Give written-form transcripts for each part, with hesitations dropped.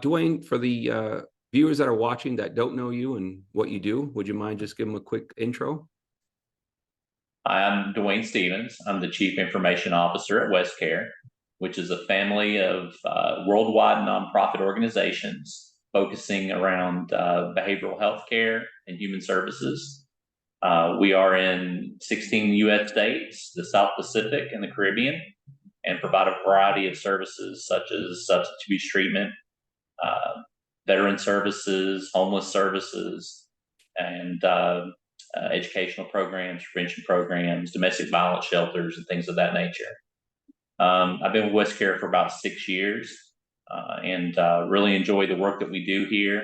Dwayne, for the viewers that are watching that don't know you and what you do, would you mind just giving them a quick intro? I'm Dwayne Stevens. I'm the Chief Information Officer at WestCare, which is a family of worldwide nonprofit organizations focusing around behavioral health care and human services. We are in 16 U.S. states, the South Pacific, and the Caribbean, and provide a variety of services such as substance abuse treatment, veteran services, homeless services, and educational programs, prevention programs, domestic violence shelters, and things of that nature. I've been with WestCare for about 6 years and really enjoy the work that we do here,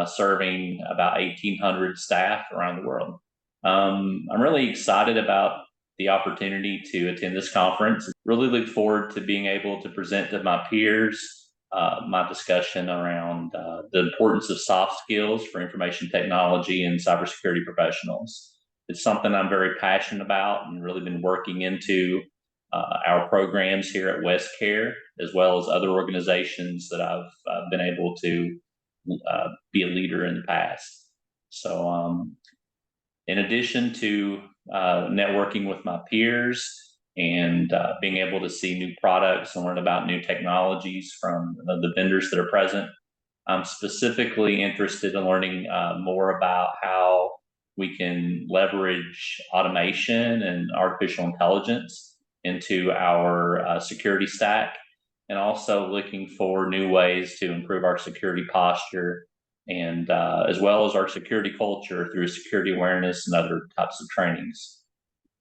serving about 1,800 staff around the world. I'm really excited about the opportunity to attend this conference. Really look forward to being able to present to my peers my discussion around the importance of soft skills for information technology and cybersecurity professionals. It's something I'm very passionate about and really been working into our programs here at WestCare, as well as other organizations that I've been able to be a leader in the past. So in addition to networking with my peers and being able to see new products and learn about new technologies from the vendors that are present, I'm specifically interested in learning more about how we can leverage automation and artificial intelligence into our security stack, and also looking for new ways to improve our security posture and as well as our security culture through security awareness and other types of trainings.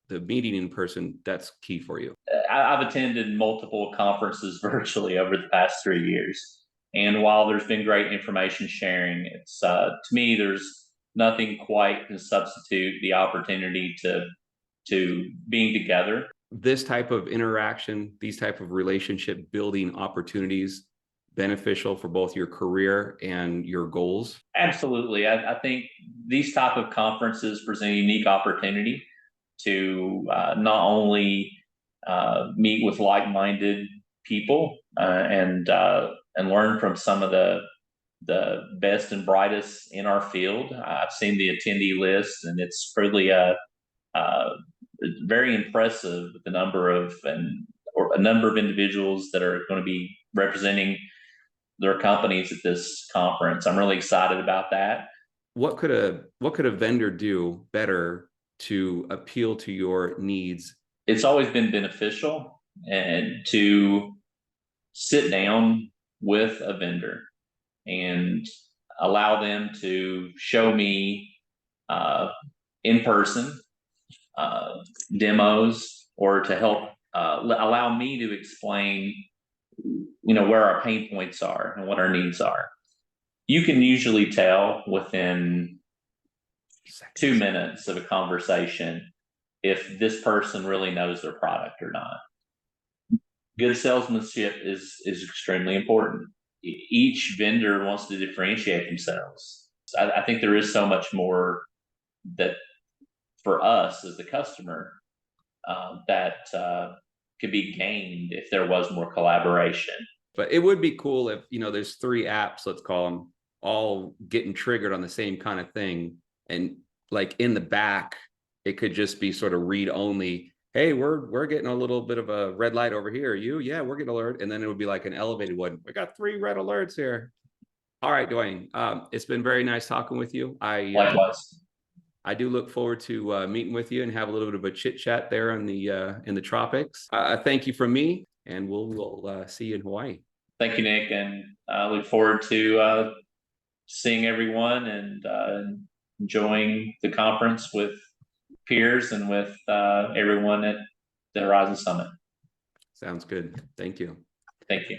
The meeting in person, that's key for you. I've attended multiple conferences virtually over the past 3 years. And while there's been great information sharing, it's to me, there's nothing quite can substitute the opportunity to being together. This type of interaction, these type of relationship building opportunities, beneficial for both your career and your goals? Absolutely. I think these type of conferences present a unique opportunity to not only meet with like-minded people and learn from some of the best and brightest in our field. I've seen the attendee list, and it's really very impressive the number of or a number of individuals that are going to be representing their companies at this conference. I'm really excited about that. What could a vendor do better to appeal to your needs? It's always been beneficial and to sit down with a vendor and allow them to show me in person demos, or to help allow me to explain where our pain points are and what our needs are. You can usually tell within 2 minutes of a conversation if this person really knows their product or not. Good salesmanship is extremely important. Each vendor wants to differentiate themselves. I think there is so much more that for us as the customer that could be gained if there was more collaboration. But it would be cool if, there's 3 apps, let's call them, all getting triggered on the same kind of thing. And like in the back, it could just be sort of read only. Hey, we're getting a little bit of a red light over here. Yeah, we're getting alert. And then it would be like an elevated one. We got 3 red alerts here. All right, Dwayne, it's been very nice talking with you. Likewise. I do look forward to meeting with you and have a little bit of a chit chat there in the tropics. Thank you from me, and we'll see you in Hawaii. Thank you, Nick, and I look forward to seeing everyone and enjoying the conference with peers and with everyone at the Horizon Summit. Sounds good. Thank you. Thank you.